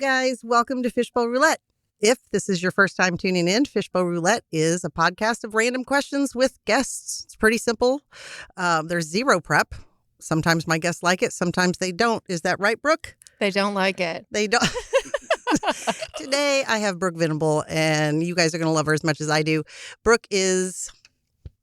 guys. Welcome to Fishbowl Roulette. If this is your first time tuning in, Fishbowl Roulette is a podcast of random questions with guests. It's pretty simple. There's zero prep. Sometimes my guests like it. Sometimes they don't. Is that right, Brooke? They don't like it. They don't. Today, I have Brooke Venable, and you guys are going to love her as much as I do. Brooke is,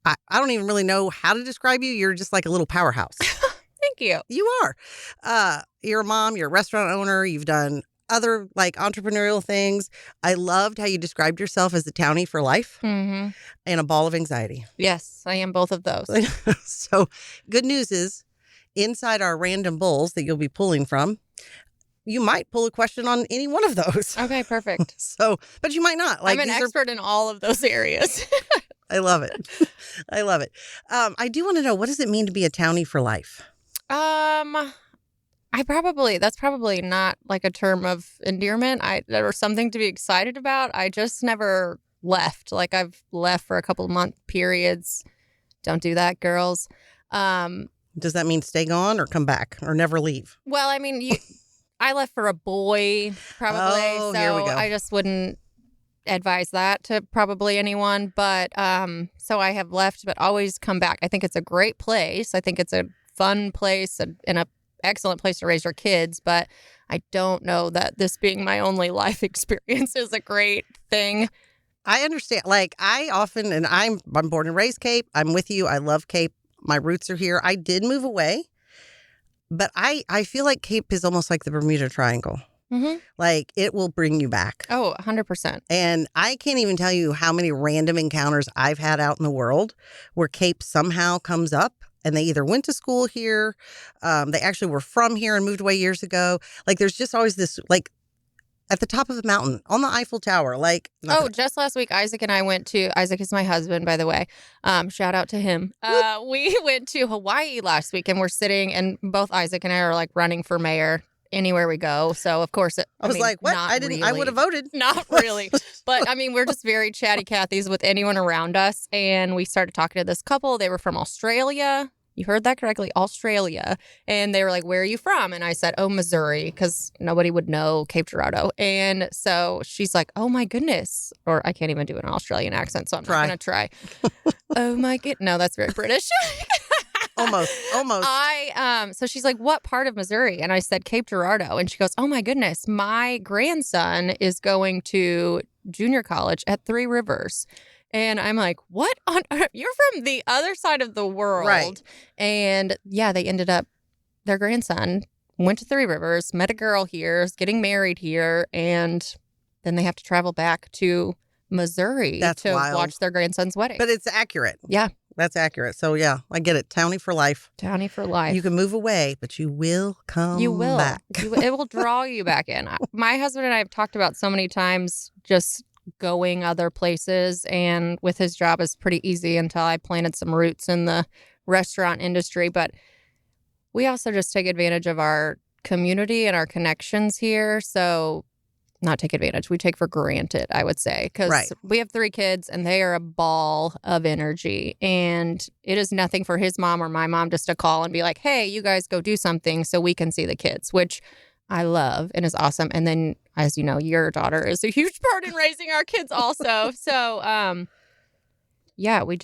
I don't even really know how to describe you. You're just like a little powerhouse. Thank you. You are. You're a mom. You're a restaurant owner. You've done other like entrepreneurial things. I loved how you described yourself as a townie for life and a ball of anxiety. Yes, I am both of those. So good news is inside our random bowls that you'll be pulling from, you might pull a question on any one of those. Okay, perfect. But you might not. Like, I'm an expert in all of those areas. I love it. I love it. I do want to know, what does it mean to be a townie for life? That's probably not like a term of endearment. There was something to be excited about. I just never left. Like, I've left for a couple of month periods. Don't do that, girls. Does that mean stay gone or come back or never leave? Well, I mean, I left for a boy, probably. Oh, so here we go. I just wouldn't advise that to probably anyone. But so I have left, but always come back. I think it's a great place. I think it's a fun place and a excellent place to raise your kids, but I don't know that this being my only life experience is a great thing. I understand. Like, I'm born and raised Cape. I'm with you. I love Cape. My roots are here. I did move away, but I feel like Cape is almost like the Bermuda Triangle. Mm-hmm. Like, it will bring you back. Oh, 100%. And I can't even tell you how many random encounters I've had out in the world where Cape somehow comes up. And they either went to school here, they actually were from here and moved away years ago. Like, there's just always this, like, at the top of the mountain, on the Eiffel Tower, like. Just last week, Isaac and I went to, Isaac is my husband, by the way. Shout out to him. We went to Hawaii last week, and we're sitting, and both Isaac and I are, like, running for mayor anywhere we go. So, of course, I was like, what? I would have voted. Not really. But, I mean, we're just very chatty Cathy's with anyone around us. And we started talking to this couple. They were from Australia. You heard that correctly, Australia. And they were like, where are you from? And I said, Missouri, because nobody would know Cape Girardeau. And so she's like, oh, my goodness. Or I can't even do an Australian accent, so I'm not going to try. Oh, my goodness. No, that's very British. Almost. So she's like, what part of Missouri? And I said, Cape Girardeau. And she goes, oh, my goodness. My grandson is going to junior college at Three Rivers. And I'm like, what on earth? You're from the other side of the world. Right. And yeah, they ended up, their grandson went to Three Rivers, met a girl here, is getting married here, and then they have to travel back to Missouri to watch their grandson's wedding. But it's accurate. Yeah. That's accurate. So, yeah, I get it. Townie for life. Townie for life. You can move away, but you will come back. It will draw you back in. My husband and I have talked about so many times just going other places, and with his job is pretty easy until I planted some roots in the restaurant industry. But we also just take advantage of our community and our connections here. So not take advantage, we take for granted, I would say, because we have 3 kids and they are a ball of energy, and it is nothing for his mom or my mom just to call and be like, hey, you guys go do something so we can see the kids, which I love and is awesome. And then, as you know, your daughter is a huge part in raising our kids also. So, yeah, we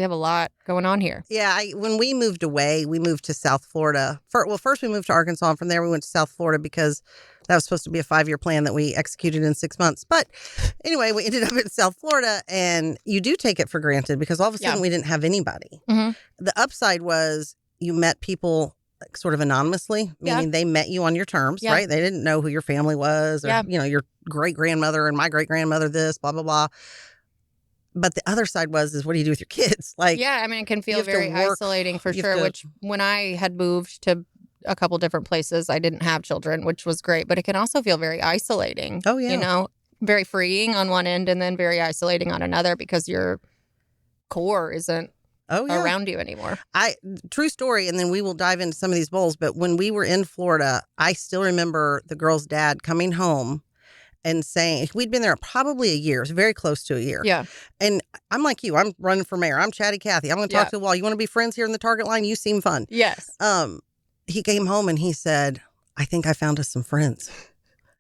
have a lot going on here. Yeah, when we moved away, we moved to South Florida. First we moved to Arkansas, and from there we went to South Florida because that was supposed to be a 5-year plan that we executed in 6 months. But anyway, we ended up in South Florida, and you do take it for granted because all of a sudden we didn't have anybody. Mm-hmm. The upside was you met people like sort of anonymously, meaning they met you on your terms, right? They didn't know who your family was or, your great-grandmother and my great-grandmother this, blah, blah, blah. But the other side is what do you do with your kids? Like, yeah, I mean, it can feel very isolating for sure, which when I had moved to a couple different places, I didn't have children, which was great, but it can also feel very isolating. Oh, yeah. You know, very freeing on one end and then very isolating on another because your core isn't around you anymore. True story, and then we will dive into some of these bowls, but when we were in Florida, I still remember the girl's dad coming home and saying, we'd been there probably a year, it was very close to a year. Yeah. And I'm like you, I'm running for mayor. I'm chatty Cathy. I'm going to talk to the wall. You want to be friends here in the Target line? You seem fun. Yes. He came home and he said, I think I found us some friends.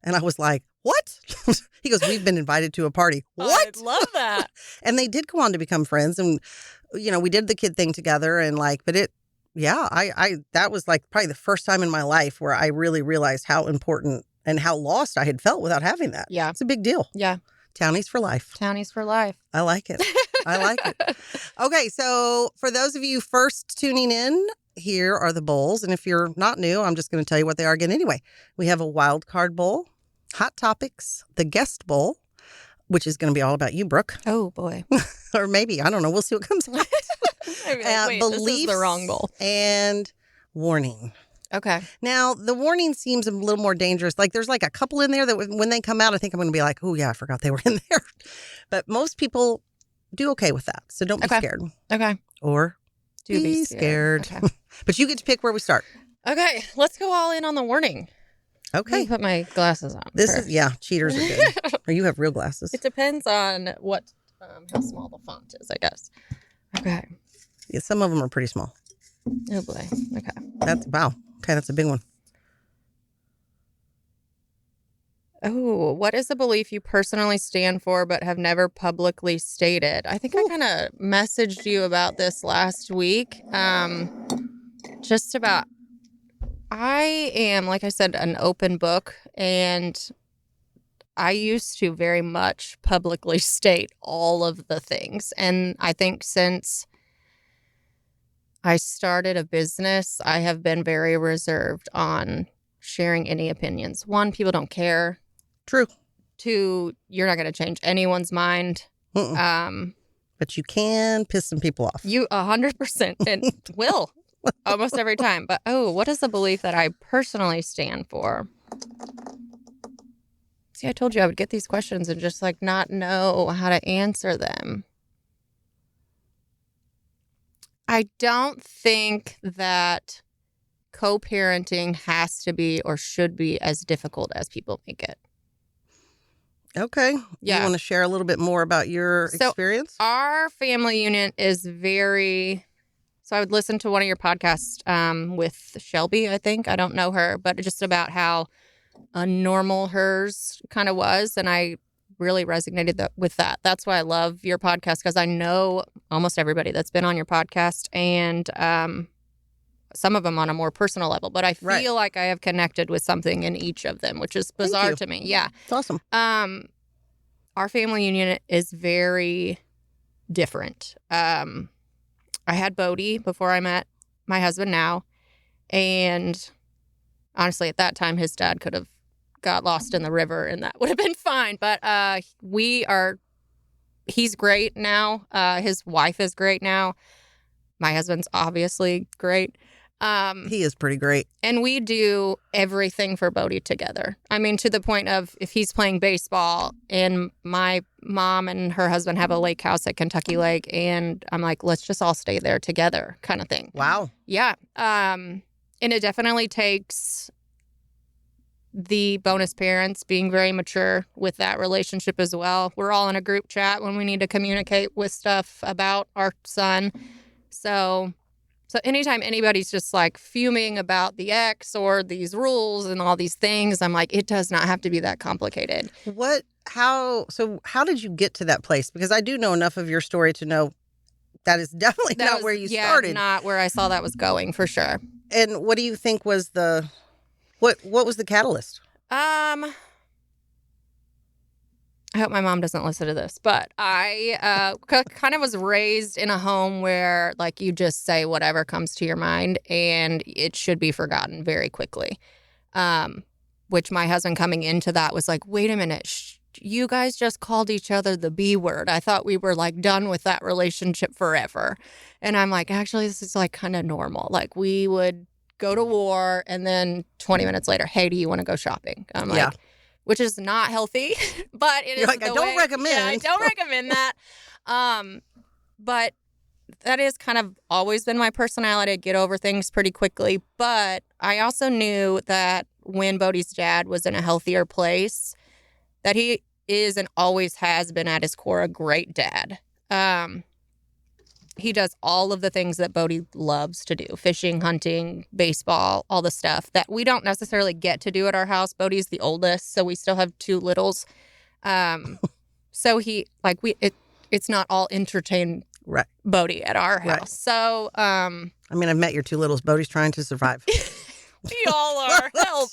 And I was like, what? He goes, we've been invited to a party. What? I love that. And they did go on to become friends. And, we did the kid thing together and but that was like probably the first time in my life where I really realized how important and how lost I had felt without having that. Yeah. It's a big deal. Yeah. Townies for life. Townies for life. I like it. I like it. Okay. So for those of you first tuning in, here are the bowls. And if you're not new, I'm just going to tell you what they are again anyway. We have a wild card bowl, Hot Topics, the guest bowl, which is going to be all about you, Brooke. Oh, boy. Or maybe, I don't know. We'll see what comes out. Wait, this is the wrong bowl. And warning. Okay. Now, the warning seems a little more dangerous. Like there's like a couple in there that when they come out, I think I'm going to be like, oh, yeah, I forgot they were in there. But most people do okay with that. So don't be scared. Okay. Or Do be scared. Okay. But you get to pick where we start. Okay. Let's go all in on the warning. Okay. Let me put my glasses on. This first. is, yeah, cheaters are good. Or you have real glasses. It depends on what, how small the font is, I guess. Okay. Yeah, some of them are pretty small. Oh, boy. Okay. Wow. Okay, that's a big one. Oh, what is a belief you personally stand for but have never publicly stated? I think I kind of messaged you about this last week. Just about, I am, like I said, an open book, and I used to very much publicly state all of the things. And I think since I started a business, I have been very reserved on sharing any opinions. One, people don't care. True. Two, you're not going to change anyone's mind. But you can piss some people off. You 100% and will almost every time. But what is the belief that I personally stand for? See, I told you I would get these questions and just like not know how to answer them. I don't think that co-parenting has to be or should be as difficult as people make it. Okay. Yeah. You want to share a little bit more about your experience? Our family unit is very... So I would listen to one of your podcasts with Shelby, I think. I don't know her, but just about how normal hers kind of was. And I really resonated with that. That's why I love your podcast, because I know almost everybody that's been on your podcast, and some of them on a more personal level. But I feel like I have connected with something in each of them, which is bizarre to me. Yeah. It's awesome. Our family unit is very different. I had Bodie before I met my husband now. And honestly, at that time, his dad could have got lost in the river and that would have been fine. But he's great now. His wife is great now. My husband's obviously great. He is pretty great. And we do everything for Bodie together. I mean, to the point of if he's playing baseball and my mom and her husband have a lake house at Kentucky Lake, and I'm like, let's just all stay there together kind of thing. Wow. Yeah. And it definitely takes the bonus parents being very mature with that relationship as well. We're all in a group chat when we need to communicate with stuff about our son. So anytime anybody's just like fuming about the ex or these rules and all these things, I'm like, it does not have to be that complicated. How did you get to that place? Because I do know enough of your story to know that is definitely not where you started. Not where I saw that was going, for sure. And what do you think was what was the catalyst? I hope my mom doesn't listen to this, but I kind of was raised in a home where, like, you just say whatever comes to your mind, and it should be forgotten very quickly. Which my husband coming into that was like, wait a minute, you guys just called each other the B word. I thought we were, like, done with that relationship forever. And I'm like, actually, this is, like, kind of normal. Like, we would go to war, and then 20 minutes later, hey, do you want to go shopping? I'm like... Yeah. Which is not healthy, but it is like, I don't recommend. Yeah, I don't recommend that. But that is kind of always been my personality, to get over things pretty quickly. But I also knew that when Bodie's dad was in a healthier place, that he is and always has been at his core a great dad. he does all of the things that Bodhi loves to do. Fishing, hunting, baseball, all the stuff that we don't necessarily get to do at our house. Bodhi's the oldest, so we still have 2 littles. So it's not all entertain Right. Bodhi at our house. Right. So, I mean, I've met your 2 littles. Bodhi's trying to survive. we all are. Help.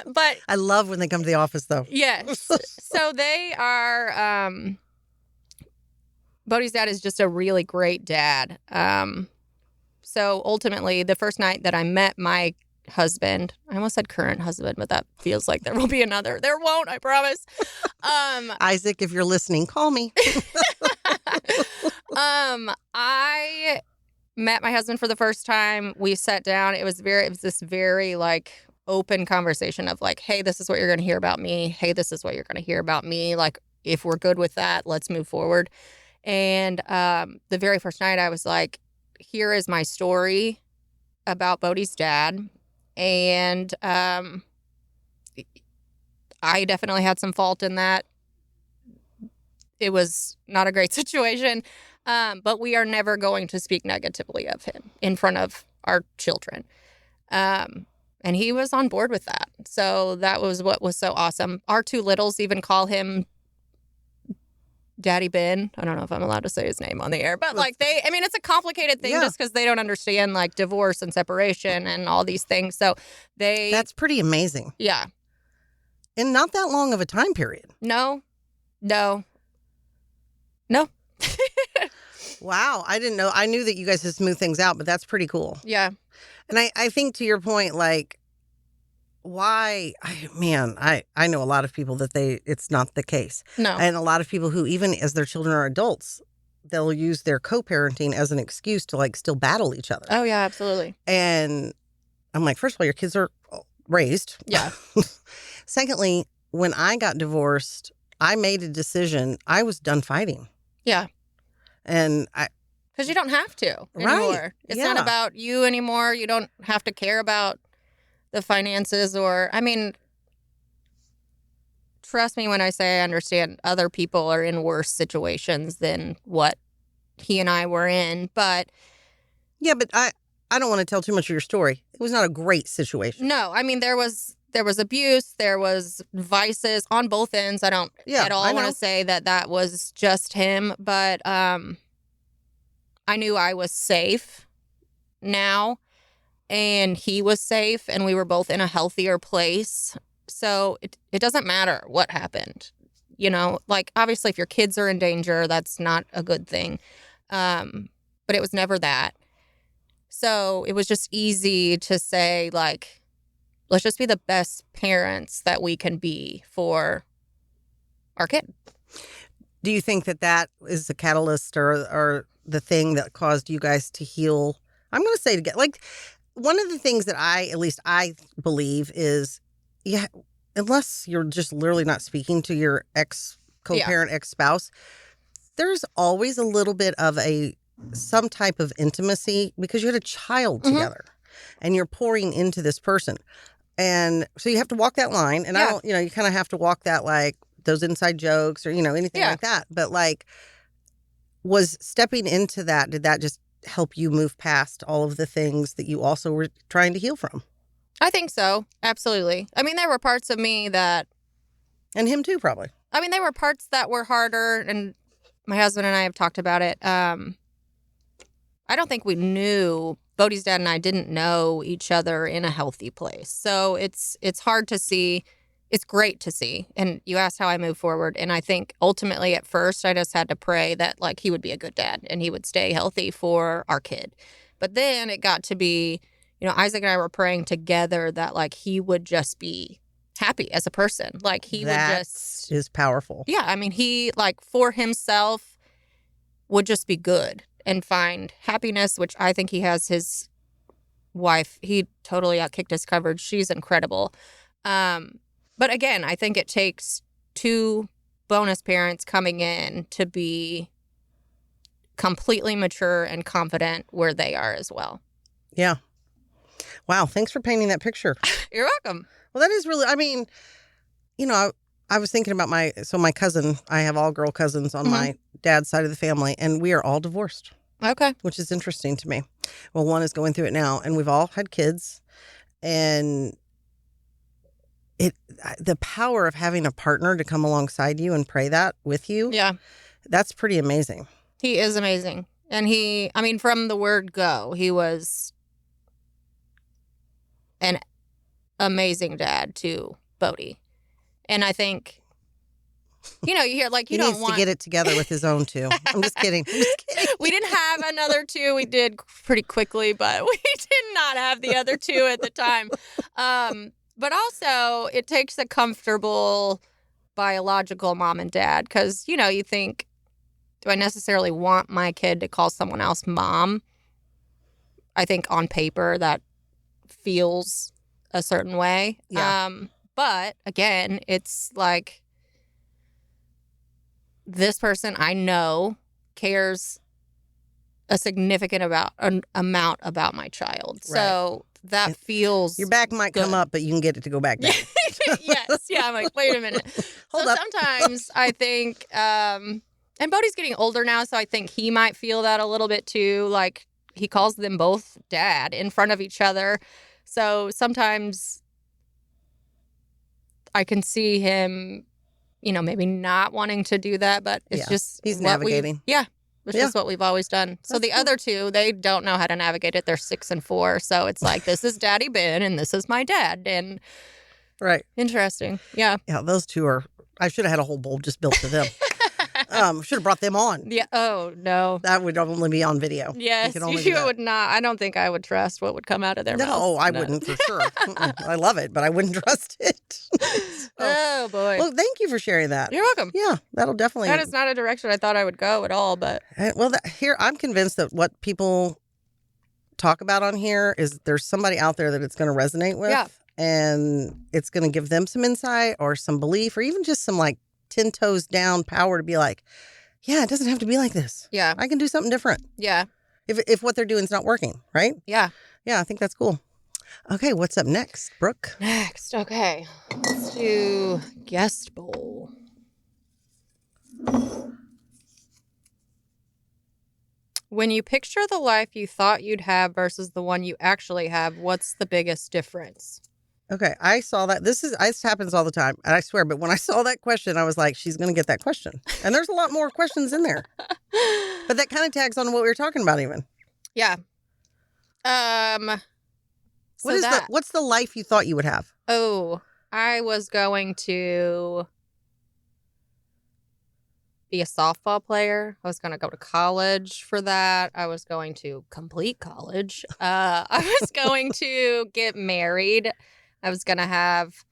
But I love when they come to the office, though. yes. So they are, Bodhi's dad is just a really great dad. So ultimately, the first night that I met my husband, I almost said current husband, but that feels like there will be another. There won't, I promise. Isaac, if you're listening, call me. I met my husband for the first time. We sat down. It was this very like open conversation of like, hey, this is what you're going to hear about me. Hey, this is what you're going to hear about me. Like, if we're good with that, let's move forward. And the very first night I was like, here is my story about Bodhi's dad. And I definitely had some fault in that. It was not a great situation, but we are never going to speak negatively of him in front of our children. And he was on board with that. So that was what was so awesome. Our 2 littles even call him Daddy Ben. I don't know if I'm allowed to say his name on the air, but like it's a complicated thing just because they don't understand like divorce and separation and all these things. So that's pretty amazing. Yeah. In not that long of a time period. No. Wow. I didn't know. I knew that you guys had smoothed things out, but that's pretty cool. Yeah. And I think to your point, like, why, I know a lot of people that it's not the case. No. And a lot of people who, even as their children are adults, they'll use their co-parenting as an excuse to like still battle each other. Oh, yeah, absolutely. And I'm like, first of all, your kids are raised. Yeah. Secondly, when I got divorced, I made a decision. I was done fighting. Yeah. And because you don't have to anymore. Right. It's not about you anymore. You don't have to care about the finances trust me when I say I understand other people are in worse situations than what he and I were in. But yeah, but I don't want to tell too much of your story. It was not a great situation. No, there was abuse, there was vices on both ends. I don't at all want to say that was just him, but I knew I was safe now, and he was safe, and we were both in a healthier place. So it doesn't matter what happened. Like, obviously, if your kids are in danger, that's not a good thing. But it was never that. So it was just easy to say, like, let's just be the best parents that we can be for our kid. Do you think that is the catalyst or the thing that caused you guys to heal? I'm going to say together. Like, one of the things that I believe is, unless you're just literally not speaking to your co-parent ex-spouse, there's always a little bit of some type of intimacy because you had a child together and you're pouring into this person. And so you have to walk that line. And you kind of have to walk that, like, those inside jokes or, anything like that. But like, was stepping into that, did that just help you move past all of the things that you also were trying to heal from? I think so. Absolutely. There were parts of me that... And him too, probably. There were parts that were harder, and my husband and I have talked about it. I don't think we knew... Bodhi's dad and I didn't know each other in a healthy place. So it's hard to see. It's great to see. And you asked how I move forward. And I think ultimately at first I just had to pray that, like, he would be a good dad and he would stay healthy for our kid. But then it got to be, Isaac and I were praying together that, like, he would just be happy as a person. Like, he would just... That is powerful. Yeah. He, like, for himself would just be good and find happiness, which I think he has. His wife, he totally outkicked his coverage. She's incredible. But again, I think it takes 2 bonus parents coming in to be completely mature and confident where they are as well. Yeah. Wow. Thanks for painting that picture. You're welcome. Well, that is really, I was thinking about my cousin. I have all girl cousins on my dad's side of the family, and we are all divorced. Okay. Which is interesting to me. Well, one is going through it now, and we've all had kids, and the power of having a partner to come alongside you and pray that with you. Yeah. That's pretty amazing. He is amazing. And from the word go, he was an amazing dad to Bodhi. And I think, you hear like he needs to get it together with his own two. I'm just kidding. We didn't have another two. We did pretty quickly, but we did not have the other two at the time. But also, it takes a comfortable biological mom and dad because, you think, do I necessarily want my kid to call someone else mom? I think on paper that feels a certain way. Yeah. But again, it's like this person I know cares a significant amount about my child. Right. So that feels your back might good. Come up, but you can get it to go back down. Yes. Yeah. I'm like, wait a minute. Hold up. Sometimes I think, and Bodhi's getting older now, so I think he might feel that a little bit too. Like he calls them both dad in front of each other. So sometimes I can see him, maybe not wanting to do that, but it's just he's navigating. It's just what we've always done. So the other two, they don't know how to navigate it. They're 6 and 4. So it's like, this is Daddy Ben and this is my dad. And right. Interesting. Yeah. Yeah, those two I should have had a whole bowl just built for them. Should have brought them on. Yeah. Oh, no. That would only be on video. Yes, you would not. I don't think I would trust what would come out of their mouth. No, I wouldn't for sure. I love it, but I wouldn't trust it. Oh, boy. Well, thank you for sharing that. You're welcome. Yeah, that'll definitely. That is not a direction I thought I would go at all, but. Well, here, I'm convinced that what people talk about on here is there's somebody out there that it's going to resonate with. Yeah. And it's going to give them some insight or some belief or even just some 10 toes down power to be like, yeah, it doesn't have to be like this. Yeah. I can do something different. Yeah. If what they're doing is not working, right? Yeah. Yeah, I think that's cool. Okay, what's up next, Brooke? Next, okay. Let's do guest bowl. When you picture the life you thought you'd have versus the one you actually have, what's the biggest difference? Okay, I saw that. This happens all the time, and I swear, but when I saw that question, I was like, she's going to get that question. And there's a lot more questions in there. But that kind of tags on what we were talking about even. Yeah. What's the life you thought you would have? Oh, I was going to be a softball player. I was going to go to college for that. I was going to complete college. I was going to get married. I was going to have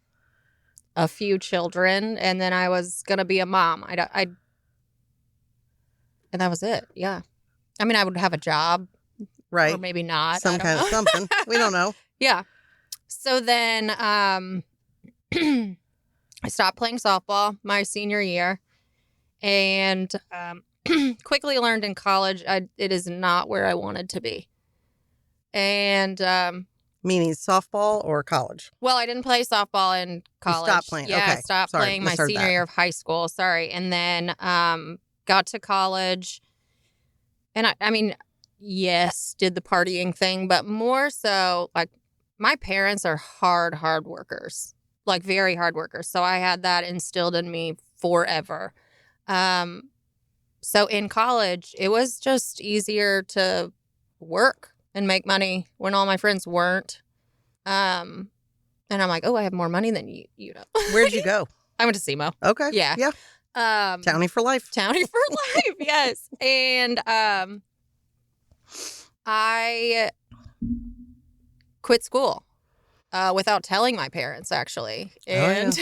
a few children, and then I was going to be a mom. And that was it. Yeah. I mean, I would have a job. Right. Or maybe not. Some kind of something. We don't know. Yeah. So then I stopped playing softball my senior year and quickly learned in college it is not where I wanted to be. And meaning softball or college? Well, I didn't play softball in college. You stopped playing. Yeah, okay. I stopped playing my senior year of high school. Sorry. And then got to college. And I mean, yes, did the partying thing, but more so like my parents are hard workers, like very hard workers. So I had that instilled in me forever. So in college, it was just easier to work and make money when all my friends weren't. And I'm like, oh, I have more money than you know. Where'd you go? I went to SEMO. Okay. Yeah. Yeah. Townie for life. Townie for life, yes. And I quit school without telling my parents, actually. And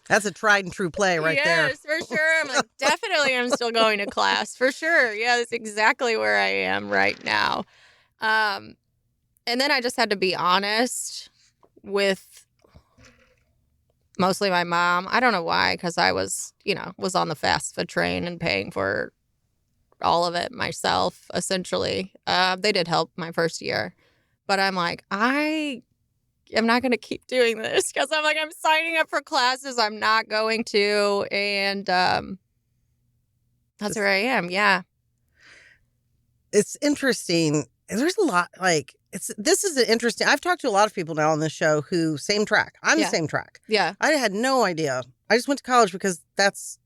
that's a tried and true play right there. Yes, for sure. I'm like, definitely I'm still going to class, for sure. Yeah, that's exactly where I am right now. And then I just had to be honest with mostly my mom. I don't know why, because I was on the fast food train and paying for all of it myself, essentially. They did help my first year. But I'm like, I I'm not going to keep doing this because I'm like, I'm signing up for classes I'm not going to. And that's where I am. Yeah. It's interesting. There's a lot this is an interesting. I've talked to a lot of people now on this show who same track. I'm the same track. Yeah. I had no idea. I just went to college because that's,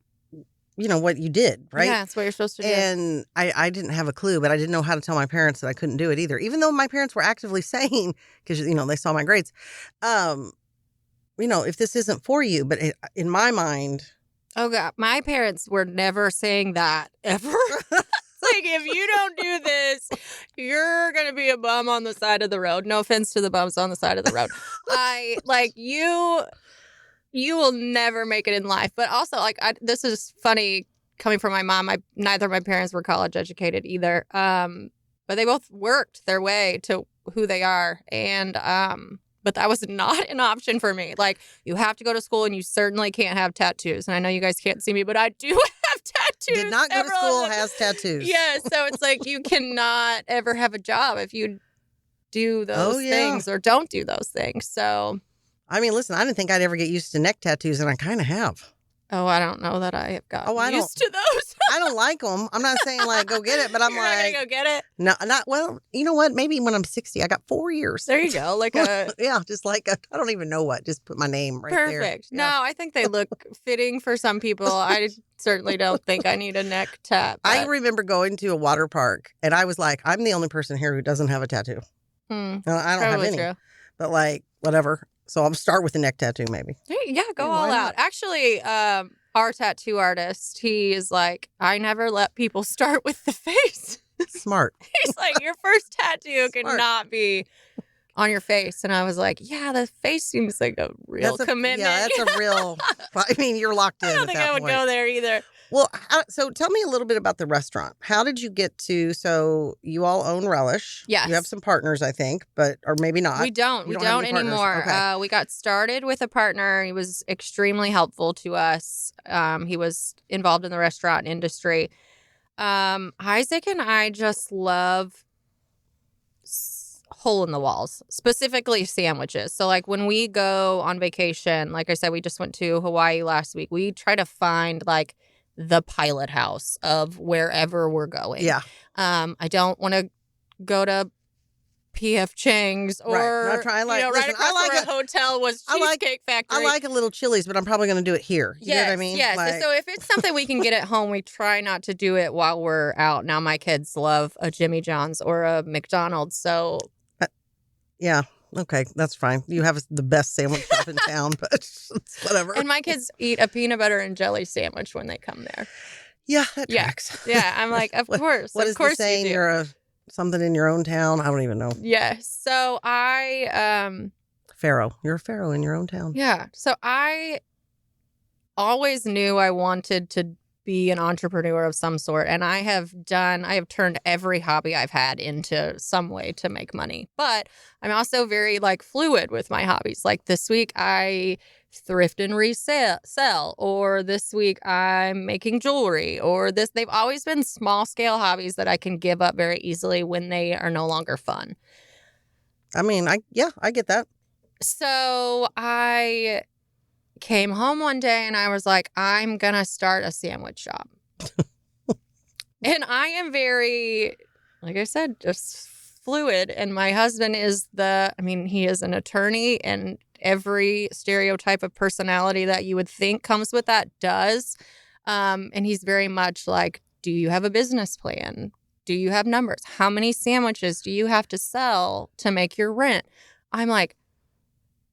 what you did, right? Yeah, that's what you're supposed to do. And I didn't have a clue, but I didn't know how to tell my parents that I couldn't do it either. Even though my parents were actively saying, because, they saw my grades, if this isn't for you, but in my mind. Oh, God. My parents were never saying that ever. Like, if you don't do this, you're going to be a bum on the side of the road. No offense to the bums on the side of the road. You will never make it in life. But also, this is funny coming from my mom. Neither of my parents were college educated either. But they both worked their way to who they are. And, but that was not an option for me. Like, you have to go to school and you certainly can't have tattoos. And I know you guys can't see me, but I do have tattoos. Did not go to school, has tattoos. Yeah, so it's like you cannot ever have a job if you do those things or don't do those things. So, I mean, listen, I didn't think I'd ever get used to neck tattoos, and I kind of have. Oh, I don't know that I have gotten used to those. I don't like them. I'm not saying go get it, but I'm You're not gonna go get it? No, not, well, you know what? Maybe when I'm 60, I got 4 years. There you go. Just I don't even know what. Just put my name right there. Perfect. Yeah. No, I think they look fitting for some people. I certainly don't think I need a neck tat. But... I remember going to a water park, and I was like, I'm the only person here who doesn't have a tattoo. I don't have any. True. But whatever. So I'll start with a neck tattoo, maybe. Yeah, go all out. Actually, our tattoo artist, he is like, I never let people start with the face. Smart. He's like, your first tattoo cannot be on your face. And I was like, yeah, the face seems like a real commitment. Yeah, that's a real, you're locked in. I don't think I would go there either. Well, so tell me a little bit about the restaurant. How did you get to, so you all own Relish. Yes. You have some partners, I think, or maybe not. We don't. We don't anymore. Okay. We got started with a partner. He was extremely helpful to us. He was involved in the restaurant industry. Isaac and I just love hole in the walls, specifically sandwiches. So when we go on vacation, like I said, we just went to Hawaii last week. We try to find the pilot house of wherever we're going. Yeah. I don't want to go to P.F. Chang's or right across from a hotel was Cheesecake Factory. I like a little Chili's, but I'm probably going to do it here. You know what I mean? Yes. So if it's something we can get at home, we try not to do it while we're out. Now my kids love a Jimmy John's or a McDonald's. So yeah. Okay, that's fine. You have the best sandwich shop in town, but it's whatever. And my kids eat a peanut butter and jelly sandwich when they come there. Yeah, that tracks. Yeah, I'm like, of course. What is the saying? You're something in your own town? I don't even know. Yeah. So Pharaoh. You're a pharaoh in your own town. Yeah. So I always knew I wanted to be an entrepreneur of some sort. And I have turned every hobby I've had into some way to make money. But I'm also very fluid with my hobbies. Like this week I thrift and resell, or this week I'm making jewelry, or they've always been small scale hobbies that I can give up very easily when they are no longer fun. I mean, I get that. So I came home one day and I was like, I'm going to start a sandwich shop. And I am very, like I said, just fluid. And my husband is he is an attorney, and every stereotype of personality that you would think comes with that does. And he's very much like, do you have a business plan? Do you have numbers? How many sandwiches do you have to sell to make your rent? I'm like,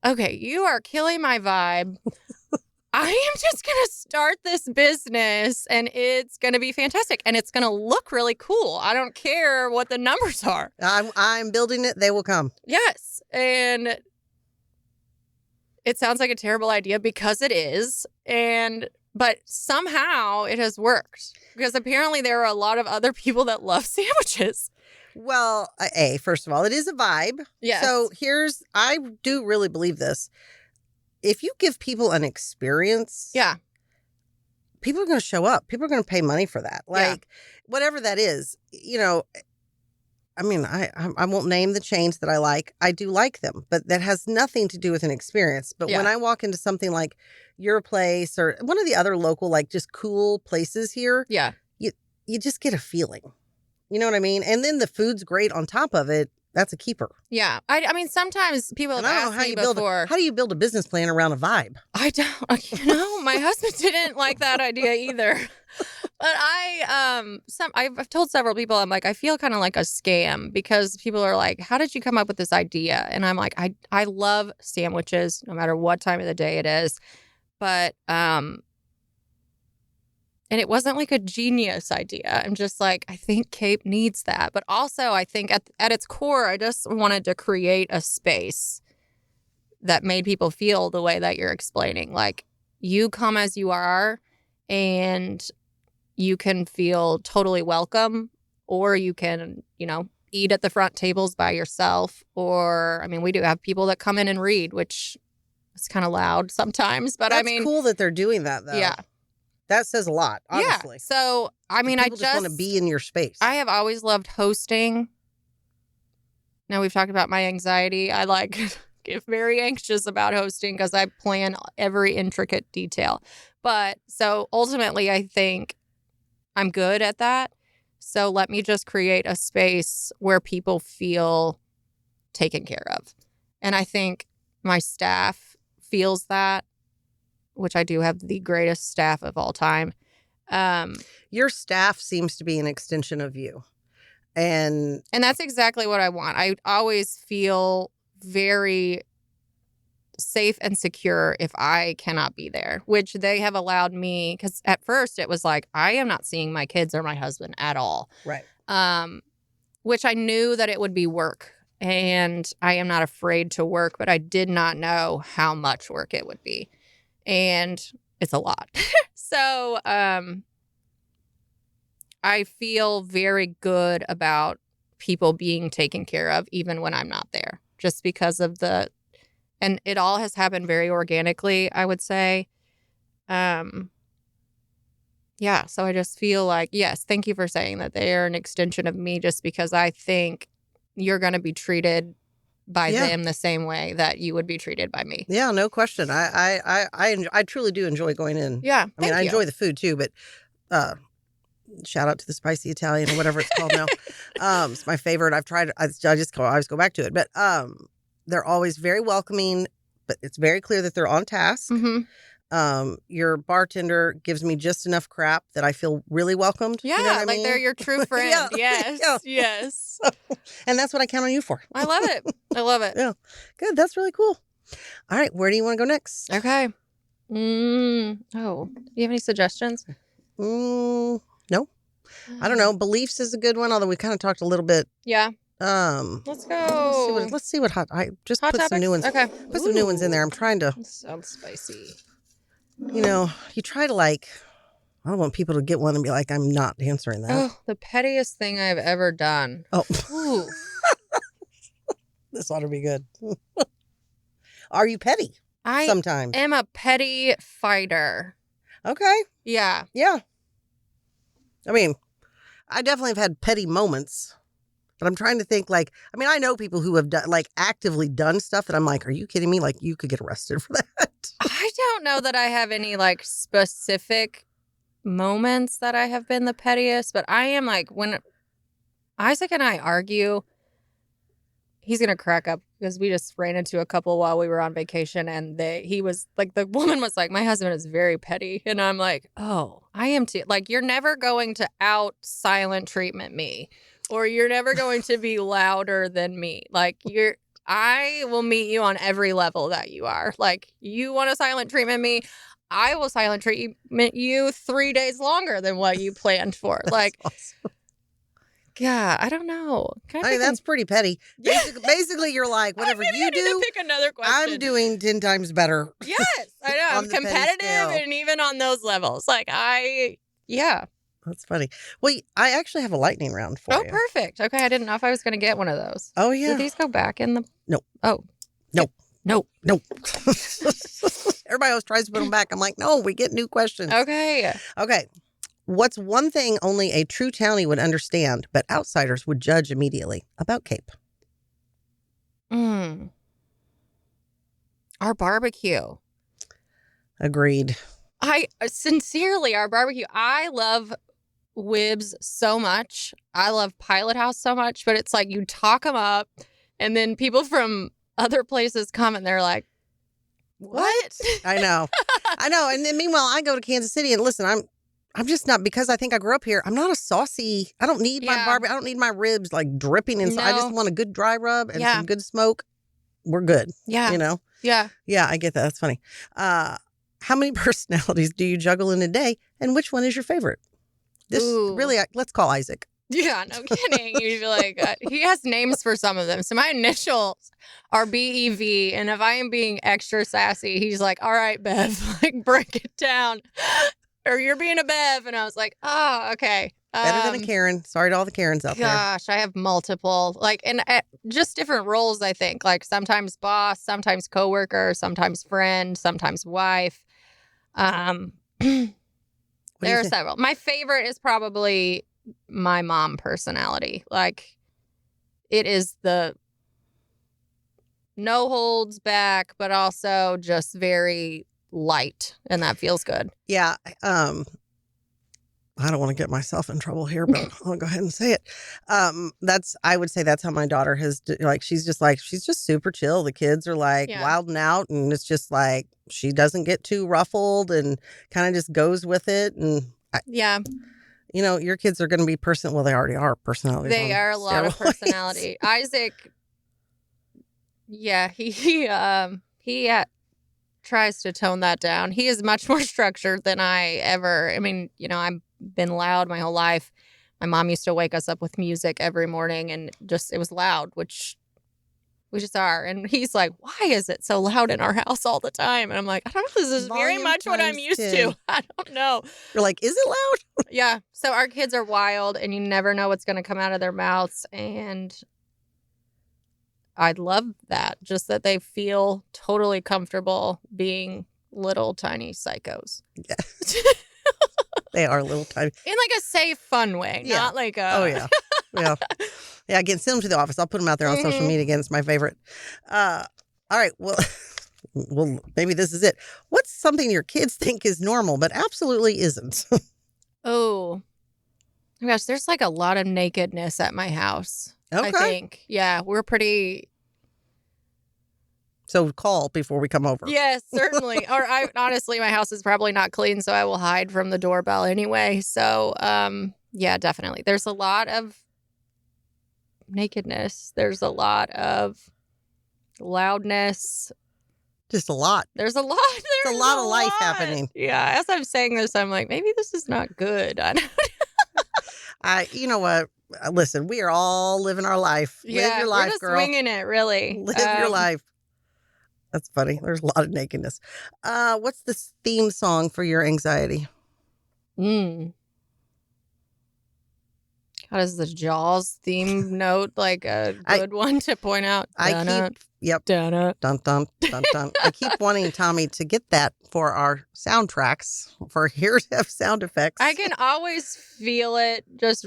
okay, you are killing my vibe. I am just going to start this business and it's going to be fantastic and it's going to look really cool. I don't care what the numbers are. I'm building it. They will come. Yes. And it sounds like a terrible idea because it is. But somehow it has worked because apparently there are a lot of other people that love sandwiches. Well, first of all, it is a vibe. Yes. So I do really believe this. If you give people an experience, people are going to show up. People are going to pay money for that. Whatever that is, I mean, I won't name the chains that I like. I do like them, but that has nothing to do with an experience. But when I walk into something like your place or one of the other local, like just cool places here, you just get a feeling. You know what I mean? And then the food's great on top of it. That's a keeper. Yeah. I mean, sometimes people have asked me before. How do you build a business plan around a vibe? I don't. My husband didn't like that idea either. But I've told several people, I'm like, I feel kind of like a scam because people are like, how did you come up with this idea? And I'm like, I love sandwiches no matter what time of the day it is. But, and it wasn't like a genius idea. I'm just like, I think Cape needs that. But also I think at its core, I just wanted to create a space that made people feel the way that you're explaining. Like you come as you are and you can feel totally welcome, or you can, eat at the front tables by yourself. Or, I mean, we do have people that come in and read, which is kind of loud sometimes. But That's cool that they're doing that, though. Yeah. That says a lot, honestly. Yeah. So, I mean, people just want to be in your space. I have always loved hosting. Now, we've talked about my anxiety. I get very anxious about hosting because I plan every intricate detail. But so ultimately, I think I'm good at that. So let me just create a space where people feel taken care of. And I think my staff feels that, which I do have the greatest staff of all time. Your staff seems to be an extension of you. And that's exactly what I want. I always feel very safe and secure if I cannot be there, which they have allowed me, because at first it was like, I am not seeing my kids or my husband at all. Right. Which I knew that it would be work, and I am not afraid to work, but I did not know how much work it would be. And it's a lot. So I feel very good about people being taken care of even when I'm not there, just because of and it all has happened very organically, I would say. Yeah, so I just feel like, yes, thank you for saying that they are an extension of me, just because I think you're going to be treated by them the same way that you would be treated by me. Yeah, no question. I truly do enjoy going in. Yeah, I mean, I enjoy the food too, but shout out to the spicy Italian or whatever it's called now. It's my favorite. I've tried. I always go back to it, but they're always very welcoming. But it's very clear that they're on task. Mm-hmm. Your bartender gives me just enough crap that I feel really welcomed. Yeah, you know what I mean? They're your true friend. Yes, yes. And that's what I count on you for. I love it. I love it. Yeah, good. That's really cool. All right, where do you want to go next? Okay. Oh, do you have any suggestions? No. I don't know. Beliefs is a good one, although we kind of talked a little bit. Yeah. Let's go. Let's see what I just hot put topics? some new ones. Okay. Put some new ones in there. I'm trying to. This sounds spicy. You try to I don't want people to get one and be like, I'm not answering that. Oh, the pettiest thing I've ever done. Oh. Ooh. This ought to be good. Are you petty? Sometimes. I am a petty fighter. Okay. Yeah. Yeah. I mean, I definitely have had petty moments, but I'm trying to think I know people who have done, actively done stuff that I'm like, are you kidding me? You could get arrested for that. I don't know that I have any specific moments that I have been the pettiest, but I am when Isaac and I argue, he's going to crack up because we just ran into a couple while we were on vacation, and he was the woman was like, my husband is very petty. And I'm like, oh, I am too. You're never going to out silent treatment me, or you're never going to be louder than me. I will meet you on every level that you are. You want to silent treatment me, I will silent treatment you 3 days longer than what you planned for. That's awesome. Yeah, I don't know. That's pretty petty. Basically, you're like, whatever you do, I need to pick another question. I'm doing 10 times better. Yes, I know. I'm competitive, and even on those levels. Yeah. That's funny. Well, I actually have a lightning round for you. Oh, perfect. Okay, I didn't know if I was going to get one of those. Oh, yeah. Did these go back in the... No. Oh. No. No. Everybody always tries to put them back. I'm like, no, we get new questions. Okay. Okay. What's one thing only a true townie would understand, but outsiders would judge immediately about Cape? Our barbecue. Agreed. Our barbecue. I love Wibbs so much. I love Pilot House so much, but it's like you talk them up and then people from other places come and they're like, what? I know. And then meanwhile, I go to Kansas City and listen, I'm just not, because I think I grew up here, I'm not a saucy, I don't need my barbecue, I don't need my ribs like dripping inside. I just want a good dry rub and some good smoke. We're good. Yeah. You know? Yeah. Yeah, I get that. That's funny. How many personalities do you juggle in a day, and which one is your favorite? This really, let's call Isaac. Yeah, no kidding. You'd be like, he has names for some of them. So my initials are BEV. And if I am being extra sassy, he's like, all right, Bev, like break it down. Or you're being a Bev. And I was like, oh, okay. Better than a Karen. Sorry to all the Karens out there. Gosh, I have multiple, like, and just different roles, I think. Like sometimes boss, sometimes coworker, sometimes friend, sometimes wife. There are several. My favorite is probably my mom personality. Like, it is the no holds back, but also just very light, and that feels good. Yeah. I don't want to get myself in trouble here, but I'll go ahead and say it. I would say that's how my daughter has, she's just super chill. The kids are like wilding out, and it's just like, she doesn't get too ruffled and kind of just goes with it. And you know, your kids are going to be well, they already are personalities. They are a lot of personality. Isaac, he tries to tone that down. He is much more structured than I mean, you know, I've been loud my whole life. My mom used to wake us up with music every morning, and it was loud, which we just are. And he's like, why is it so loud in our house all the time? And I'm like, I don't know. This is very much what I'm used to. I don't know. You're like, is it loud? Yeah. So our kids are wild, and you never know what's going to come out of their mouths. And I love that. Just that they feel totally comfortable being little tiny psychos. Yeah. They are little tiny. In like a safe, fun way. Not like a... Oh, yeah. Yeah. Yeah, again, send them to the office. I'll put them out there on social media again. It's my favorite. All right. Well, maybe this is it. What's something your kids think is normal, but absolutely isn't? Oh my gosh, there's like a lot of nakedness at my house. Okay. I think. Yeah, we're pretty... So call before we come over. Yes, certainly. Or honestly, my house is probably not clean, so I will hide from the doorbell anyway. So, yeah, definitely. There's a lot of nakedness. There's a lot of loudness. Just a lot. There's a lot. There's a lot of life happening. Yeah. As I'm saying this, I'm like, maybe this is not good. I don't You know what? Listen, we are all living our life. Yeah, Live your life, we're just girl. winging it, really. Live your life. That's funny. There's a lot of nakedness. What's the theme song for your anxiety? How does the Jaws theme note like a good one to point out? Yep. Dun, dun, dun, dun, dun. I keep wanting Tommy to get that for our soundtracks, for here to have sound effects. I can always feel it just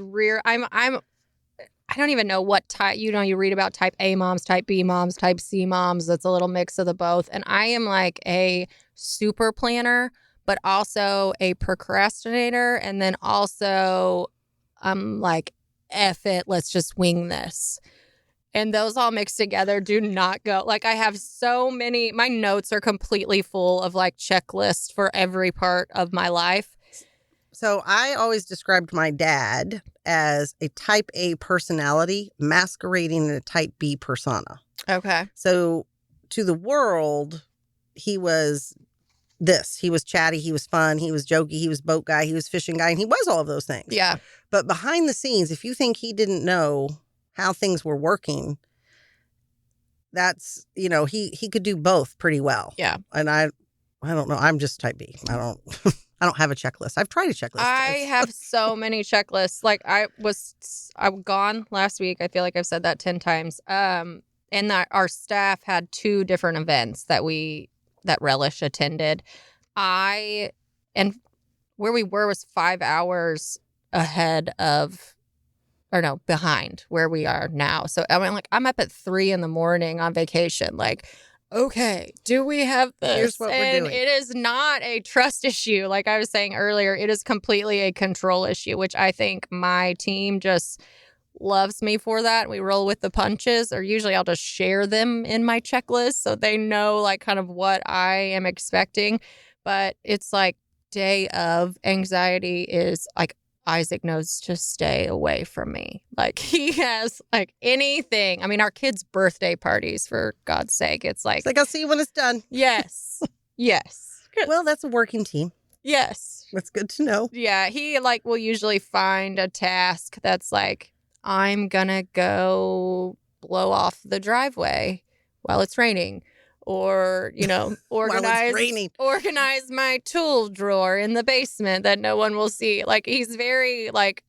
I don't even know what type, you read about type A moms, type B moms, type C moms. That's a little mix of the both. And I am like a super planner, but also a procrastinator. And then also I'm like, F it, let's just wing this. And those all mixed together do not go. Like I have so many, my notes are completely full of like checklists for every part of my life. So I always described my dad as a type A personality masquerading in a type B persona. Okay. So to the world, he was this. He was chatty. He was fun. He was jokey. He was boat guy. He was fishing guy. And he was all of those things. Yeah. But behind the scenes, if you think he didn't know how things were working, that's, he could do both pretty well. Yeah. And I don't know. I'm just type B. I don't have a checklist. I've tried a checklist. I have so many checklists. Like I was gone last week. I feel like I've said that 10 times. And that our staff had 2 different events that Relish attended. And where we were was 5 hours behind where we are now. So I mean, like, I'm up at 3 a.m. on vacation. Like, okay, do we have this? Here's what we're doing. It is not a trust issue. Like I was saying earlier, it is completely a control issue, which I think my team just loves me for that. We roll with the punches, or usually I'll just share them in my checklist so they know like kind of what I am expecting. But it's like day of anxiety is like, Isaac knows to stay away from me. Like he has like anything. I mean, our kids' birthday parties, for God's sake, it's like I'll see you when it's done. Yes. Yes. Well, that's a working team. Yes. That's good to know. Yeah. He like will usually find a task that's like, I'm gonna go blow off the driveway while it's raining. Or, you know, organize my tool drawer in the basement that no one will see. Like, he's very, like,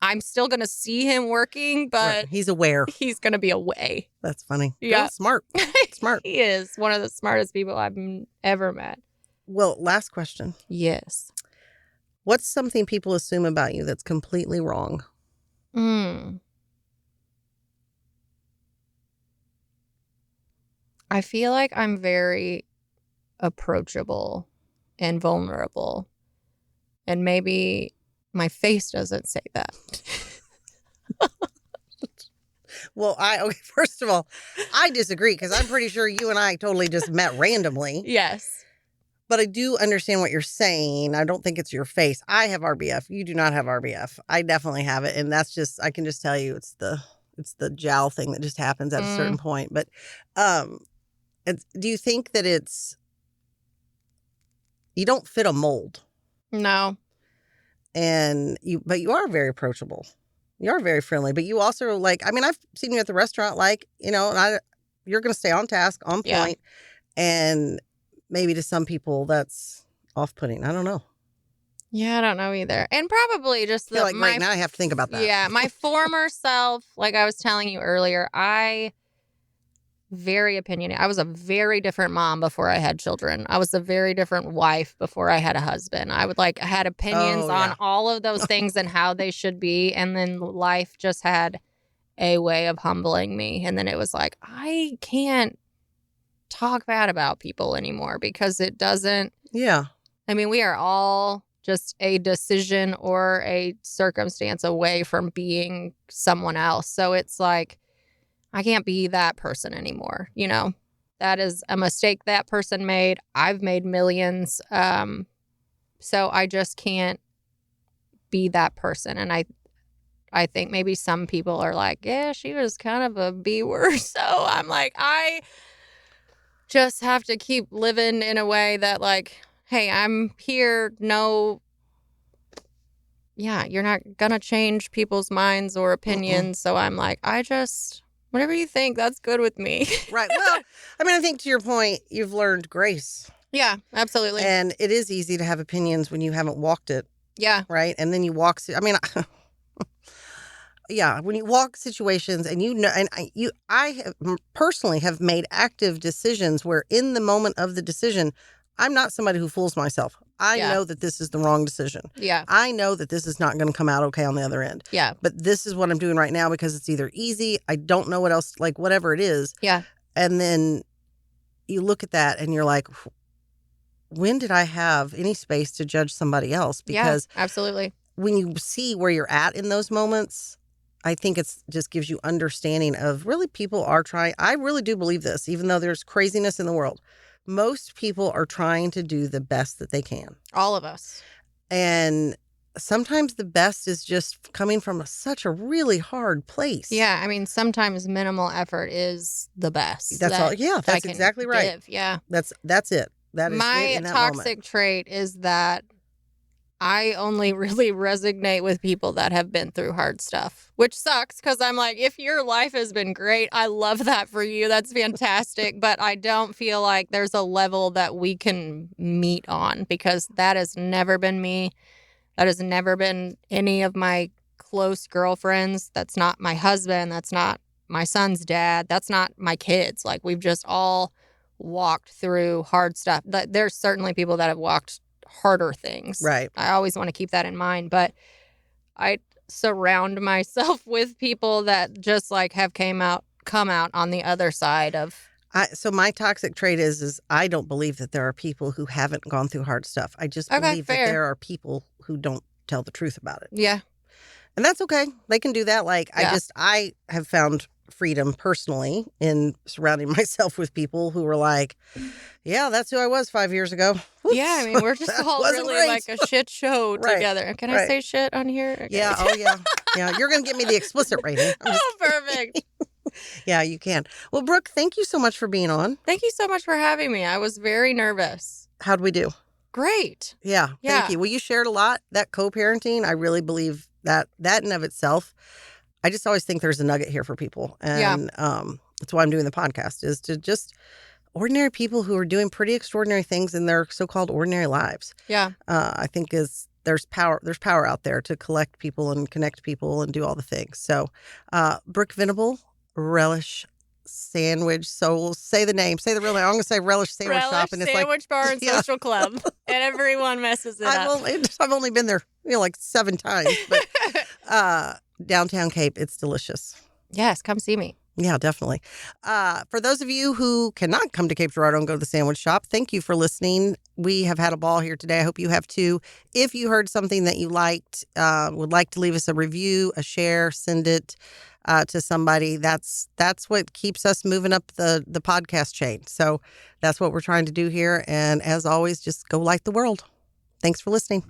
I'm still going to see him working, but right. He's aware. He's going to be away. That's funny. Yeah. Smart. Smart. He is one of the smartest people I've ever met. Well, last question. Yes. What's something people assume about you that's completely wrong? I feel like I'm very approachable and vulnerable. And maybe my face doesn't say that. Well, first of all, I disagree because I'm pretty sure you and I totally just met randomly. Yes. But I do understand what you're saying. I don't think it's your face. I have RBF. You do not have RBF. I definitely have it. And that's just, I can just tell you it's the jowl thing that just happens at a certain point. But, do you think that you don't fit a mold? No. But you are very approachable. You are very friendly, but you also like, I mean, I've seen you at the restaurant, like, you know, and you're going to stay on task, on point. Yeah. And maybe to some people that's off-putting. I don't know. Yeah, I don't know either. And probably just right now I have to think about that. Yeah. My former self, like I was telling you earlier, very opinionated. I was a very different mom before I had children. I was a very different wife before I had a husband. I had opinions on all of those things and how they should be. And then life just had a way of humbling me. And then it was like, I can't talk bad about people anymore because it doesn't. Yeah. I mean, we are all just a decision or a circumstance away from being someone else. So it's like, I can't be that person anymore. You know, that is a mistake that person made. I've made millions. So I just can't be that person. And I think maybe some people are like, yeah, she was kind of a B word. So I'm like, I just have to keep living in a way that like, hey, I'm here. No. Yeah, you're not going to change people's minds or opinions. So I'm like, whatever you think, that's good with me. Right. Well, I mean, I think to your point, you've learned grace. Yeah, absolutely. And it is easy to have opinions when you haven't walked it. Yeah. Right. And then you walk. I mean, yeah, when you walk situations and you know, and I personally have made active decisions where in the moment of the decision, I'm not somebody who fools myself. I know that this is the wrong decision. Yeah. I know that this is not going to come out okay on the other end. Yeah. But this is what I'm doing right now because it's either easy, I don't know what else, like whatever it is. Yeah. And then you look at that and you're like, when did I have any space to judge somebody else? Because absolutely. When you see where you're at in those moments, I think it's just gives you understanding of really people are trying. I really do believe this, even though there's craziness in the world. Most people are trying to do the best that they can. All of us. And sometimes the best is just coming from such a really hard place. Yeah. I mean, sometimes minimal effort is the best. That's all. Yeah, that's exactly right. Give. Yeah. That's it. That is my it in that toxic moment. trait is that I only really resonate with people that have been through hard stuff, which sucks because I'm like, if your life has been great, I love that for you. That's fantastic. But I don't feel like there's a level that we can meet on because that has never been me. That has never been any of my close girlfriends. That's not my husband. That's not my son's dad. That's not my kids. Like we've just all walked through hard stuff. There's certainly people that have walked harder things. Right. I always want to keep that in mind. But I surround myself with people that just like have come out on the other side of. So my toxic trait is I don't believe that there are people who haven't gone through hard stuff. I just believe that there are people who don't tell the truth about it. Yeah. And that's okay. They can do that. Like, I have found freedom personally in surrounding myself with people who were like, yeah, that's who I was 5 years ago. Oops. Yeah, I mean, we're just all really great. like a shit show together. Can I say shit on here? Okay. Yeah, oh yeah. Yeah, you're going to get me the explicit rating. Oh, perfect. Yeah, you can. Well, Brooke, thank you so much for being on. Thank you so much for having me. I was very nervous. How'd we do? Great. Yeah, thank you. Well, you shared a lot. That co-parenting, I really believe that in and of itself, I just always think there's a nugget here for people. And that's why I'm doing the podcast, is to just ordinary people who are doing pretty extraordinary things in their so-called ordinary lives. Yeah. I think there's power out there to collect people and connect people and do all the things. So Brooke Venable, Relish Sandwich. So we'll say the name. Say the real name. I'm going to say Relish Sandwich Shop. And it's Sandwich Bar and Social Club. And everyone messes it up. I've only been there, like 7 times. But downtown Cape, it's delicious. Yes, come see me. Yeah, definitely. For those of you who cannot come to Cape Girardeau and go to the sandwich shop, thank you for listening. We have had a ball here today. I hope you have too. If you heard something that you liked, would like to leave us a review, a share, send it to somebody. That's what keeps us moving up the podcast chain. So that's what we're trying to do here. And as always, just go light the world. Thanks for listening.